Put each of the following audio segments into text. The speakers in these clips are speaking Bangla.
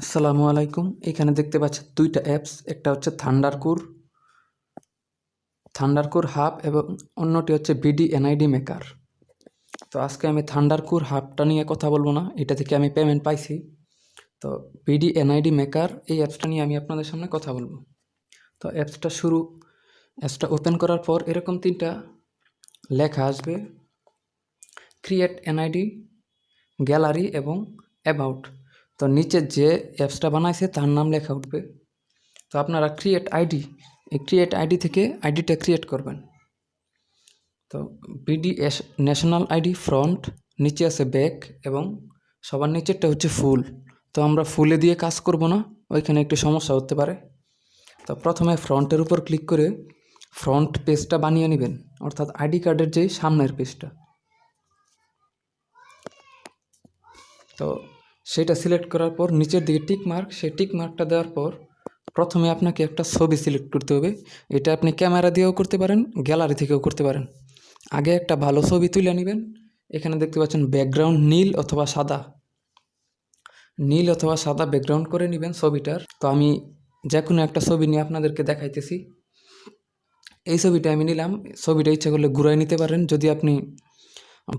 আসসালামু আলাইকুম। এখানে দেখতে পাচ্ছেন দুইটা অ্যাপস, একটা হচ্ছে থান্ডারকুর হাব এবং অন্যটি হচ্ছে বিডি এনআইডি মেকার। তো আজকে আমি থান্ডারকুর হাবটা নিয়ে কথা বলবো না, এটা থেকে আমি পেমেন্ট পাইছি। তো বিডি এনআইডি মেকার এই অ্যাপসটা নিয়ে আমি আপনাদের সামনে কথা বলবো। তো অ্যাপসটা ওপেন করার পর এরকম তিনটা লেখা আসবে: ক্রিয়েট এনআইডি, গ্যালারি এবং অ্যাবাউট। তো নিচে যে অ্যাপসটা বানাইছে তার নাম লেখা উঠবে। তো আপনারা এই ক্রিয়েট আইডি থেকে আইডিটা ক্রিয়েট করবেন। তো বিডিএস ন্যাশনাল আইডি ফ্রন্ট, নিচে আছে ব্যাক এবং সবার নিচেরটা হচ্ছে ফুল। তো আমরা ফুলে দিয়ে কাজ করব না, ওইখানে একটু সমস্যা হতে পারে। তো প্রথমে ফ্রন্টের উপর ক্লিক করে ফ্রন্ট পেজটা বানিয়ে নেবেন, অর্থাৎ আইডি কার্ডের যে সামনের পেজটা। তো সেটা সিলেক্ট করার পর নিচের দিকে সেই টিক মার্কটা দেওয়ার পর প্রথমে আপনাকে একটা ছবি সিলেক্ট করতে হবে। এটা আপনি ক্যামেরা দিয়েও করতে পারেন, গ্যালারি থেকেও করতে পারেন। আগে একটা ভালো ছবি তুলে নেবেন। এখানে দেখতে পাচ্ছেন ব্যাকগ্রাউন্ড নীল অথবা সাদা ব্যাকগ্রাউন্ড করে নেবেন ছবিটার। তো আমি যে কোনো একটা ছবি নিয়ে আপনাদেরকে দেখাইতেছি। এই ছবিটা আমি নিলাম। ছবিটা ইচ্ছা করলে ঘুরাই নিতে পারেন, যদি আপনি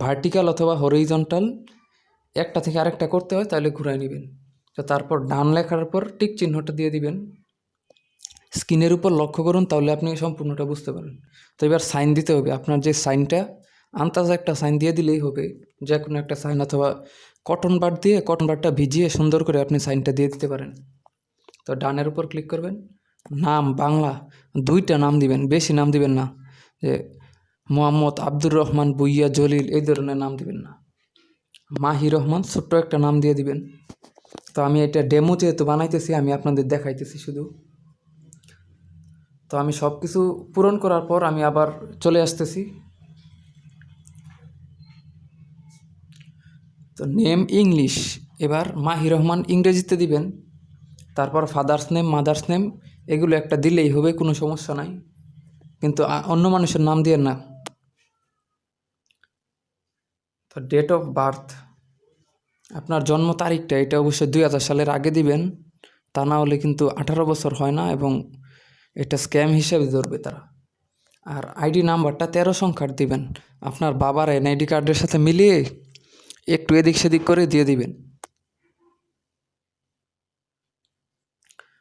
ভার্টিক্যাল অথবা হরিজন্টাল একটা থেকে আরেকটা করতে হয় তাহলে ঘুরাই নেবেন। তো তারপর ডান লেখার পর টিক চিহ্নটা দিয়ে দিবেন। স্ক্রিনের উপর লক্ষ্য করুন, তাহলে আপনি সম্পূর্ণটা বুঝতে পারেন। তো এবার সাইন দিতে হবে। আপনার যে সাইনটা আন্দাজে একটা সাইন দিয়ে দিলেই হবে, যে কোনো একটা সাইন, অথবা কটন বাডটা ভিজিয়ে সুন্দর করে আপনি সাইনটা দিয়ে দিতে পারেন। তো ডানের উপর ক্লিক করবেন। নাম বাংলা দুইটা নাম দিবেন, বেশি নাম দিবেন না, যে মোহাম্মদ আব্দুর রহমান বুইয়া জলিল এই ধরনের নাম দিবেন না। মাহি রহমান ছোট্ট একটা নাম দিয়ে দিবেন। তো আমি এটা ডেমো যেহেতু বানাইতেছি, আমি আপনাদের দেখাইতেছি শুধু। তো আমি সব কিছু পূরণ করার পর আমি আবার চলে আসতেছি। তো নেম ইংলিশ, এবার মাহি রহমান ইংরেজিতে দিবেন। তারপর ফাদার্স নেম, মাদার্স নেম এগুলো একটা দিলেই হবে, কোনো সমস্যা নাই, কিন্তু অন্য মানুষের নাম দিয়ে না। তো ডেট অফ বার্থ, আপনার জন্ম তারিখটা এটা অবশ্যই 2000 সালের আগে দিবেন, তা না হলে কিন্তু 18 বছর হয় না এবং এটা স্ক্যাম হিসেবে ধরবে তারা। আর আইডি নাম্বারটা 13 সংখ্যার দিবেন, আপনার বাবার এনআইডি কার্ডের সাথে মিলিয়ে একটু এদিক সেদিক করে দিয়ে দিবেন।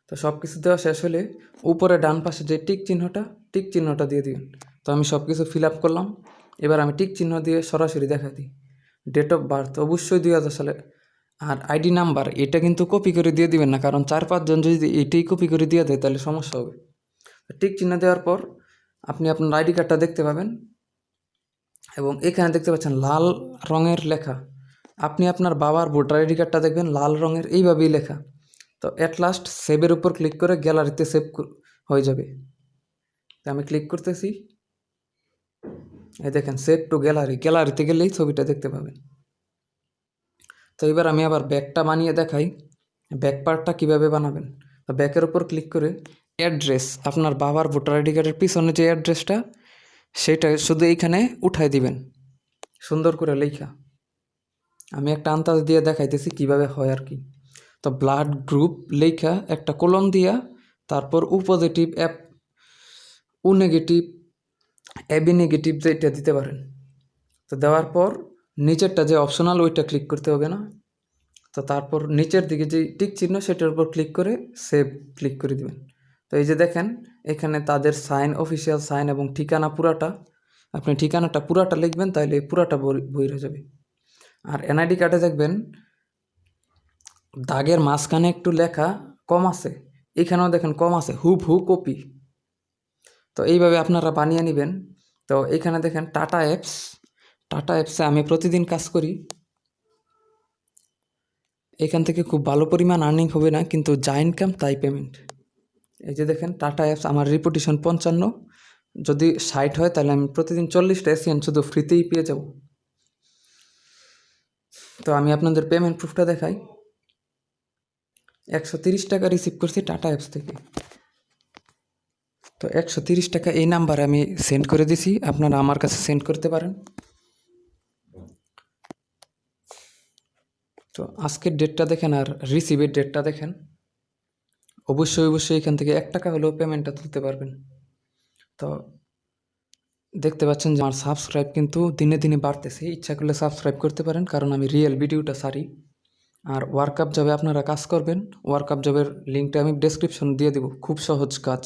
তো সব কিছু দেওয়া শেষ হলে উপরে ডান পাশে যে টিক চিহ্নটা দিয়ে দিবেন। তো আমি সব কিছু ফিল আপ করলাম। এবার আমি টিক চিহ্ন দিয়ে সরাসরি দেখা দিই। ডেট অফ বার্থ অবশ্যই 2000 সালে। আর আইডি নাম্বার এটা কিন্তু কপি করে দিয়ে দিবেন না, কারণ 4-5 জন যদি এটাই কপি করে দিয়ে দেয় তাহলে সমস্যা হবে। টিক চিহ্ন দেওয়ার পর আপনি আপনার আইডি কার্ডটা দেখতে পাবেন এবং এখানে দেখতে পাচ্ছেন লাল রঙের লেখা। আপনি আপনার বাবার ভোটার আইডি কার্ডটা দেখবেন লাল রঙের এইভাবেই লেখা। তো অ্যাট লাস্ট সেভের উপর ক্লিক করে গ্যালারিতে সেভ হয়ে যাবে। তো আমি ক্লিক করতেছি, এই দেখেন সেভ টু গ্যালারিতে গেলেই ছবিটা দেখতে পাবেন। তো এবার আমি আবার ব্যাকটা বানিয়ে দেখাই, ব্যাক পার্টটা কীভাবে বানাবেন। তো ব্যাকের উপর ক্লিক করে অ্যাড্রেস, আপনার বাবার ভোটার আইডি কার্ডের পিছনে যে অ্যাড্রেসটা সেটা শুধু এইখানে উঠাই দিবেন সুন্দর করে লেখা। আমি একটা আন্দাজ দিয়ে দেখাইতেছি কিভাবে হয় আর কি। তো ব্লাড গ্রুপ লেখা একটা কলম দিয়া, তারপর ও পজিটিভ ও নেগেটিভ এবি নেগেটিভ যেটা দিতে পারেন। তো দেওয়ার পর নিচেরটা যে অপশনাল ওইটা ক্লিক করতে হবে না। তো তারপর নিচের দিকে যে টিক চিহ্ন সেটার উপর ক্লিক করে সেভ ক্লিক করে দিবেন। তো এই যে দেখেন এখানে তাদের সাইন, অফিসিয়াল সাইন এবং ঠিকানা পুরাটা, আপনি ঠিকানাটা পুরাটা লিখবেন তাহলে পুরাটা বই হয়ে যাবে। আর এনআইডি কার্ডে দেখবেন দাগের মাঝখানে একটু লেখা কম আছে, এখানেও দেখেন কম আছে, হুবহু কপি। তো এইভাবে আপনারা বানিয়ে নেবেন। তো এখানে দেখেন টাটা অ্যাপসে আমি প্রতিদিন কাজ করি। এখান থেকে খুব ভালো পরিমাণ আর্নিং হবে না, কিন্তু যা ইনকাম তাই পেমেন্ট। এই যে দেখেন টাটা অ্যাপস, আমার রিপুটেশন 55, যদি 60 হয় তাহলে আমি প্রতিদিন 40টা এসিয়ান শুধু ফ্রিতেই পেয়ে যাব। তো আমি আপনাদের পেমেন্ট প্রুফটা দেখাই। 130 টাকা রিসিভ করছি টাটা অ্যাপস থেকে। তো 130 টাকা এই নাম্বারে আমি সেন্ড করে দিছি, আপনারা আমার কাছে সেন্ড করতে পারেন। তো তো আজকের ডেটটা দেখেন আর রিসিভের ডেটটা দেখেন, অবশ্যই এখান থেকে 1 টাকা হলেও পেমেন্টটা তুলতে পারবেন। তো দেখতে পাচ্ছেন যে আমার সাবস্ক্রাইব কিন্তু দিনে দিনে বাড়তেছে, ইচ্ছা করলে সাবস্ক্রাইব করতে পারেন, কারণ আমি রিয়েল ভিডিওটা ছাড়ি। আর ওয়ার্কআপ জবে আপনারা কাজ করবেন, ওয়ার্কআপ জবের লিঙ্কটা আমি ডেসক্রিপশন দিয়ে দেবো, খুব সহজ কাজ।